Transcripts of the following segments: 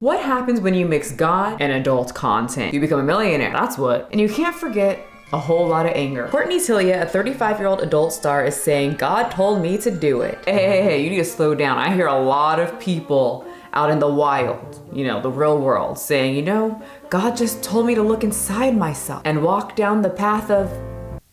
What happens when you mix God and adult content? You become a millionaire, that's what. And you can't forget a whole lot of anger. Courtney Tilia, a 35-year-old adult star, is saying, God told me to do it. Hey, you need to slow down. I hear a lot of people out in the wild, the real world, saying, God just told me to look inside myself and walk down the path of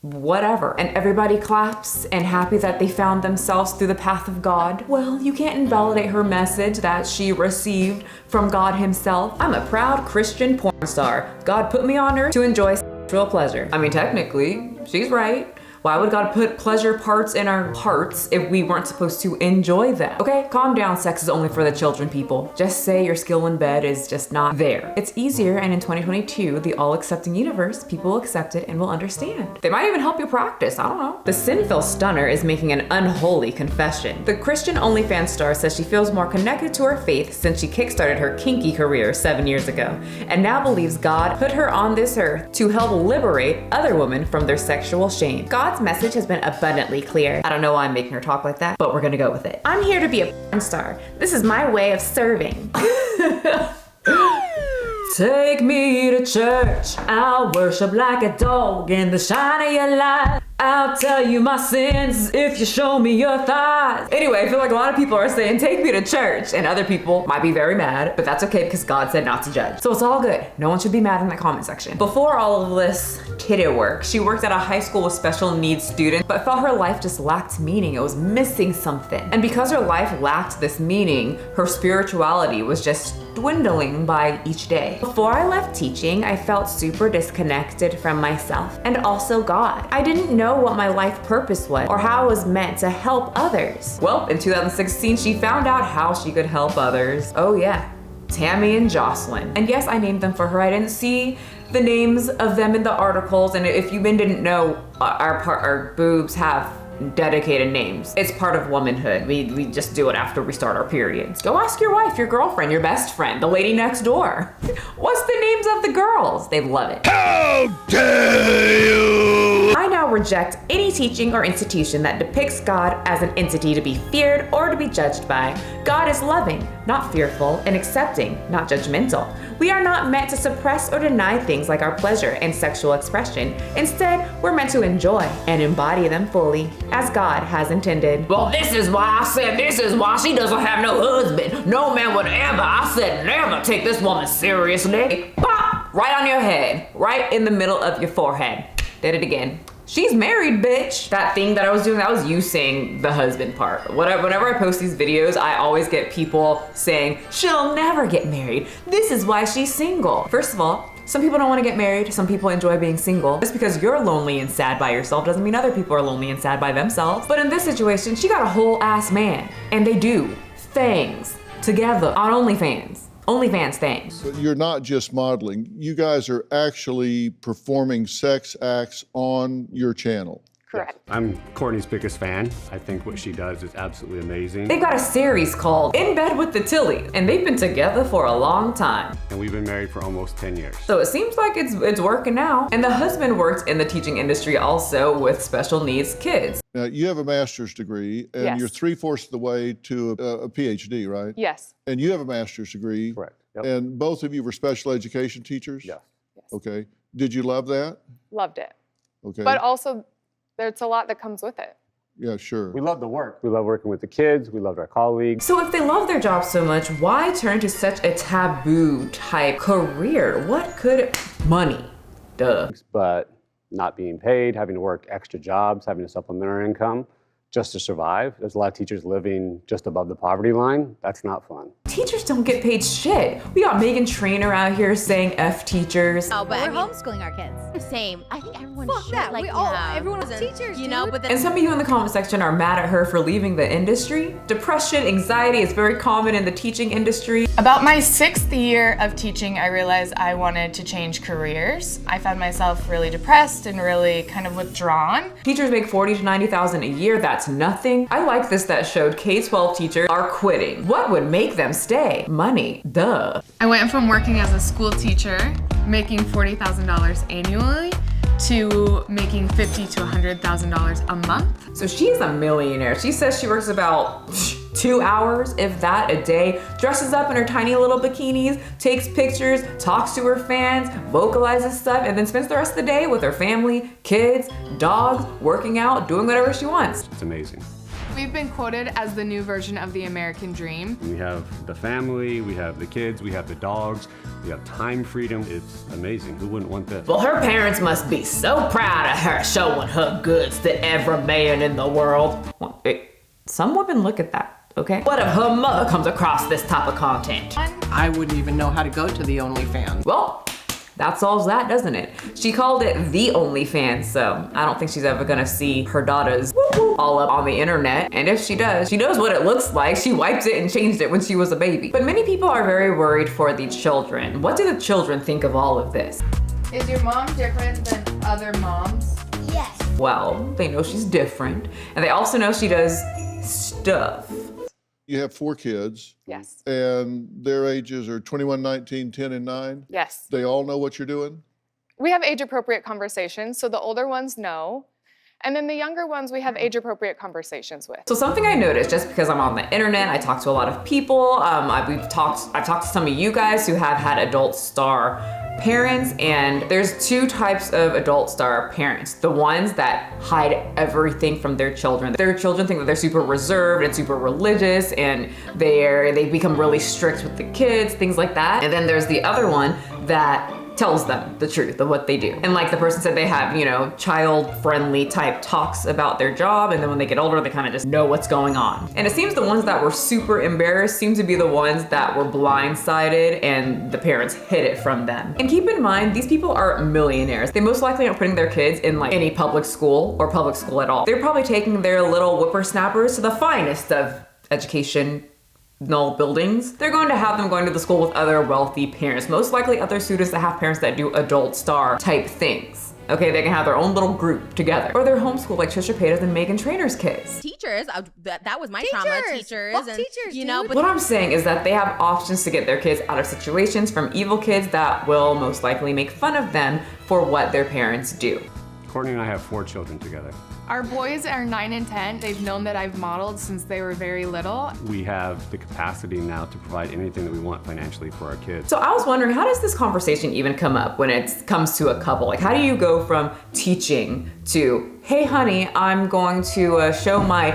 whatever. And everybody claps and happy that they found themselves through the path of God. Well, you can't invalidate her message that she received from God himself. I'm a proud Christian porn star. God put me on earth to enjoy sexual pleasure. I mean, technically, she's right. Why would God put pleasure parts in our hearts if we weren't supposed to enjoy them? Okay, calm down, sex is only for the children, people. Just say your skill in bed is just not there. It's easier, and in 2022, the all-accepting universe, people will accept it and will understand. They might even help you practice, I don't know. The Sinful Stunner is making an unholy confession. The Christian OnlyFans star says she feels more connected to her faith since she kickstarted her kinky career 7 years ago, and now believes God put her on this earth to help liberate other women from their sexual shame. God's message has been abundantly clear. I don't know why I'm making her talk like that, but we're gonna go with it. I'm here to be a porn star. This is my way of serving. Take me to church. I'll worship like a dog in the shine of your light. I'll tell you my sins if you show me your thighs. Anyway, I feel like a lot of people are saying, take me to church. And other people might be very mad, but that's okay because God said not to judge. So it's all good. No one should be mad in that comment section. Before all of this titty work, she worked at a high school with special needs students, but felt her life just lacked meaning. It was missing something. And because her life lacked this meaning, her spirituality was just dwindling by each day. Before I left teaching, I felt super disconnected from myself and also God. I didn't know what my life purpose was or how I was meant to help others. Well, in 2016, she found out how she could help others. Oh yeah, Tammy and Jocelyn. And yes, I named them for her. I didn't see the names of them in the articles, and if you didn't know, our boobs have dedicated names. It's part of womanhood. We just do it after we start our periods. Go ask your wife, your girlfriend, your best friend, the lady next door. What's the names of the girls? They love it. How dare you! I now reject any teaching or institution that depicts God as an entity to be feared or to be judged by. God is loving, not fearful, and accepting, not judgmental. We are not meant to suppress or deny things like our pleasure and sexual expression. Instead, we're meant to enjoy and embody them fully, as God has intended. Well, this is why she doesn't have no husband. No man would ever, I said never, take this woman seriously. Pop! Right on your head. Right in the middle of your forehead. Did it again. She's married, bitch. That thing that I was doing, that was you saying the husband part. Whenever I post these videos, I always get people saying, she'll never get married. This is why she's single. First of all, some people don't want to get married. Some people enjoy being single. Just because you're lonely and sad by yourself doesn't mean other people are lonely and sad by themselves. But in this situation, she got a whole ass man. And they do things together on OnlyFans. OnlyFans Things. So you're not just modeling. You guys are actually performing sex acts on your channel. Correct. I'm Courtney's biggest fan. I think what she does is absolutely amazing. They've got a series called In Bed with the Tilly, and they've been together for a long time. And we've been married for almost 10 years. So it seems like it's working now. And the husband works in the teaching industry also with special needs kids. Now, you have a master's degree, and Yes. you're 3/4 of the way to a PhD, right? Yes. And you have a master's degree. Correct. Yep. And both of you were special education teachers? Yes. Okay. Did you love that? Loved it. Okay. But also, there's a lot that comes with it. Yeah, sure. We love the work. We love working with the kids. We loved our colleagues. So if they love their job so much, why turn to such a taboo type career? What could money? Duh. But not being paid, having to work extra jobs, having to supplement our income just to survive. There's a lot of teachers living just above the poverty line. That's not fun. Teachers don't get paid shit. We got Megan Trainor out here saying F teachers. Oh, but we're homeschooling our kids. Same. I think everyone Fuck should. that. Like, We all- yeah. everyone was teachers, You know, dude. but then And some of you in the comment section are mad at her for leaving the industry. Depression, anxiety is very common in the teaching industry. About my 6th year of teaching, I realized I wanted to change careers. I found myself really depressed and really kind of withdrawn. Teachers make $40,000 to $90,000 a year. That's nothing. I like this that showed K-12 teachers are quitting. What would make them stay? Money. Duh. I went from working as a school teacher, making $40,000 annually, to making $50,000 to $100,000 a month. So she's a millionaire. She says she works about 2 hours, if that, a day, dresses up in her tiny little bikinis, takes pictures, talks to her fans, vocalizes stuff, and then spends the rest of the day with her family, kids, dogs, working out, doing whatever she wants. It's amazing. We've been quoted as the new version of the American dream. We have the family, we have the kids, we have the dogs, we have time freedom. It's amazing. Who wouldn't want this? Well, her parents must be so proud of her showing her goods to every man in the world. Well, some women look at that. Okay. What if her mother comes across this type of content? I wouldn't even know how to go to the OnlyFans. Well, that solves that, doesn't it? She called it the OnlyFans, so I don't think she's ever gonna see her daughters all up on the internet. And if she does, she knows what it looks like. She wiped it and changed it when she was a baby. But many people are very worried for the children. What do the children think of all of this? Is your mom different than other moms? Yes. Well, they know she's different, and they also know she does stuff. You have 4 kids, Yes. and their ages are 21, 19, 10, and 9. Yes. They all know what you're doing? We have age-appropriate conversations, so the older ones know. And then the younger ones we have age-appropriate conversations with. So something I noticed, just because I'm on the internet, I talk to a lot of people. I've talked to some of you guys who have had adult star parents, and there's 2 types of adult star parents. The ones that hide everything from their children. Their children think that they're super reserved and super religious, and they become really strict with the kids, things like that. And then there's the other one that tells them the truth of what they do. And like the person said, they have, child-friendly type talks about their job, and then when they get older, they kind of just know what's going on. And it seems the ones that were super embarrassed seem to be the ones that were blindsided and the parents hid it from them. And keep in mind, these people are millionaires. They most likely aren't putting their kids in like any public school or public school at all. They're probably taking their little whippersnappers to the finest of education buildings. They're going to have them going to the school with other wealthy parents, most likely other students that have parents that do adult star type things. Okay, they can have their own little group together. Or they're homeschooled like Trisha Paytas and Meghan Trainor's kids. Teachers, that was my trauma. Teachers. Fuck And, teachers, but What I'm saying is that they have options to get their kids out of situations from evil kids that will most likely make fun of them for what their parents do. Courtney and I have 4 children together. Our boys are 9 and 10. They've known that I've modeled since they were very little. We have the capacity now to provide anything that we want financially for our kids. So I was wondering, how does this conversation even come up when it comes to a couple? Like, how do you go from teaching to, hey honey, I'm going to show my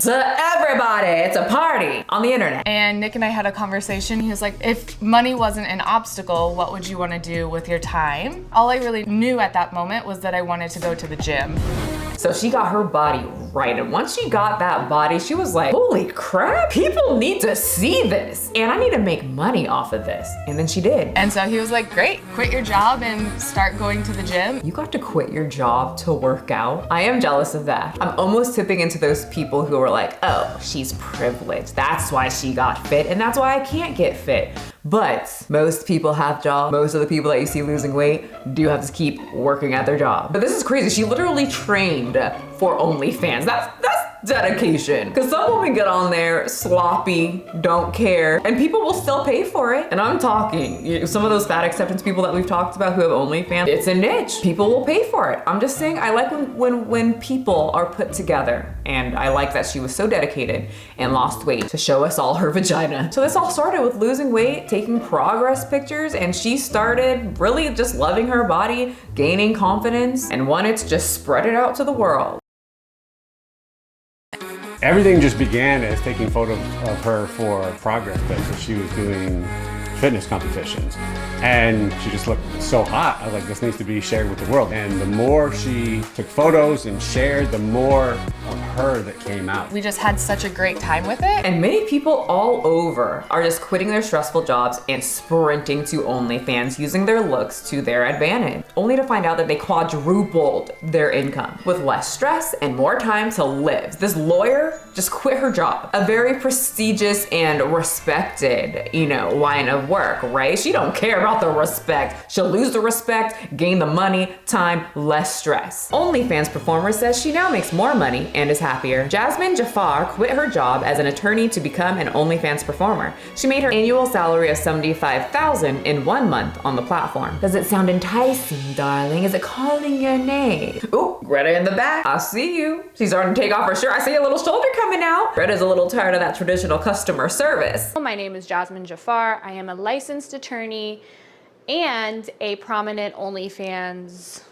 to everybody, it's a party on the internet? And Nick and I had a conversation. He was like, if money wasn't an obstacle, what would you want to do with your time? All I really knew at that moment was that I wanted to go to the gym. So she got her body right, and once she got that body, she was like, holy crap, people need to see this, and I need to make money off of this. And then she did. And so he was like, great, quit your job and start going to the gym. You got to quit your job to work out? I am jealous of that. I'm almost tipping into those people who are like, oh, she's privileged. That's why she got fit, and that's why I can't get fit. But most people have jobs. Most of the people that you see losing weight do have to keep working at their job. But this is crazy. She literally trained for OnlyFans. That's dedication. Because some women get on there sloppy, don't care, and people will still pay for it. And I'm talking, some of those fat acceptance people that we've talked about who have OnlyFans, it's a niche. People will pay for it. I'm just saying, I like when people are put together. And I like that she was so dedicated and lost weight to show us all her vagina. So this all started with losing weight, taking progress pictures, and she started really just loving her body, gaining confidence, and wanted to just spread it out to the world. Everything just began as taking photos of her for progress because she was doing fitness competitions. And she just looked so hot. I was like, this needs to be shared with the world. And the more she took photos and shared, the more of her that came out. We just had such a great time with it. And many people all over are just quitting their stressful jobs and sprinting to OnlyFans, using their looks to their advantage, only to find out that they quadrupled their income with less stress and more time to live. This lawyer just quit her job, a very prestigious and respected, line of work, right? She don't care about the respect. She'll lose the respect, gain the money, time, less stress. OnlyFans Performer says she now makes more money and is happier. Jasmine Jafar quit her job as an attorney to become an OnlyFans performer. She made her annual salary of $75,000 in 1 month on the platform. Does it sound enticing, darling? Is it calling your name? Ooh, Greta in the back. I see you. She's starting to take off her shirt. I see a little shoulder coming out. Greta's a little tired of that traditional customer service. My name is Jasmine Jafar. I am a licensed attorney and a prominent OnlyFans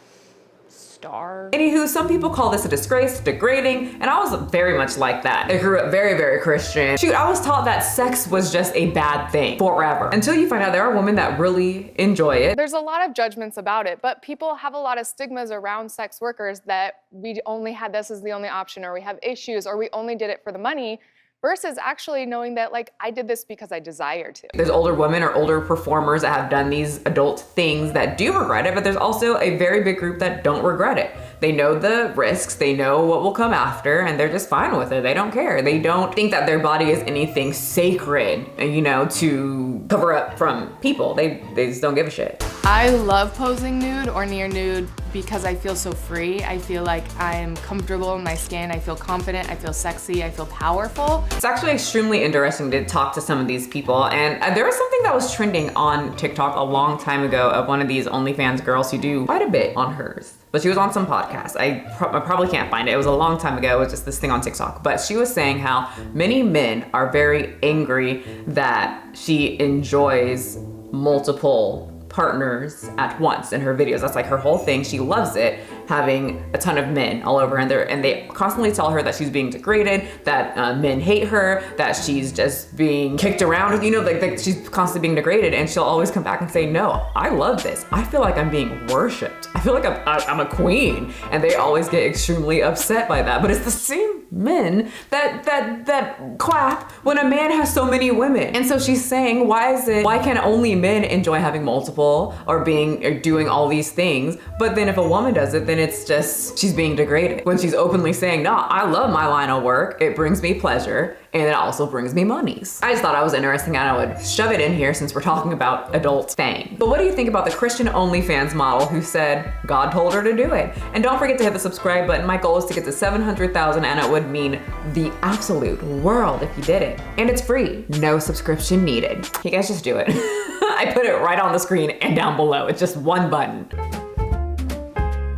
star. Anywho, some people call this a disgrace, degrading, and I was very much like that. I grew up very, very Christian. Shoot, I was taught that sex was just a bad thing forever. Until you find out there are women that really enjoy it. There's a lot of judgments about it, but people have a lot of stigmas around sex workers that we only had this as the only option, or we have issues, or we only did it for the money. Versus actually knowing that, like, I did this because I desire to. There's older women or older performers that have done these adult things that do regret it, but there's also a very big group that don't regret it. They know the risks, they know what will come after, and they're just fine with it. They don't care. They don't think that their body is anything sacred, you know, to cover up from people. They just don't give a shit. I love posing nude or near nude because I feel so free. I feel like I am comfortable in my skin. I feel confident. I feel sexy. I feel powerful. It's actually extremely interesting to talk to some of these people. And there was something that was trending on TikTok a long time ago of one of these OnlyFans girls who do quite a bit on hers. But she was on some podcast. I probably can't find it. It was a long time ago. It was just this thing on TikTok. But she was saying how many men are very angry that she enjoys multiple partners at once in her videos. That's like her whole thing. She loves it, having a ton of men all over, and they constantly tell her that she's being degraded, that men hate her, that she's just being kicked around, you know, like she's constantly being degraded, and she'll always come back and say, no, I love this. I feel like I'm being worshipped. I feel like I'm a queen, and they always get extremely upset by that. But it's the same men that clap when a man has so many women. And so she's saying, why can only men enjoy having multiple or doing all these things, but then if a woman does it, then it's just she's being degraded, when she's openly saying, no, I love my line of work, it brings me pleasure, and it also brings me monies. I just thought it was interesting and I would shove it in here since we're talking about adult fame. But what do you think about the Christian OnlyFans model who said God told her to do it? And don't forget to hit the subscribe button. My goal is to get to 700,000, and it would mean the absolute world if you did it. And it's free, no subscription needed. You guys just do it. I put it right on the screen and down below. It's just one button.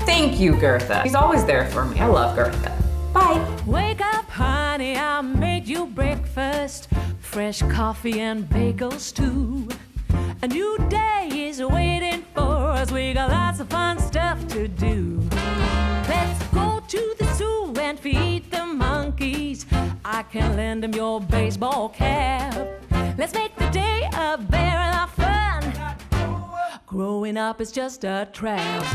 Thank you, Gertha. She's always there for me. I love Gertha. Bye. Wake up, honey, I made you breakfast. Fresh coffee and bagels too. A new day is waiting for us. We got lots of fun stuff to do. Let's go to the zoo and feed the monkeys. I can lend them your baseball cap. Let's make the day a barrel of fun. Growing up is just a trap.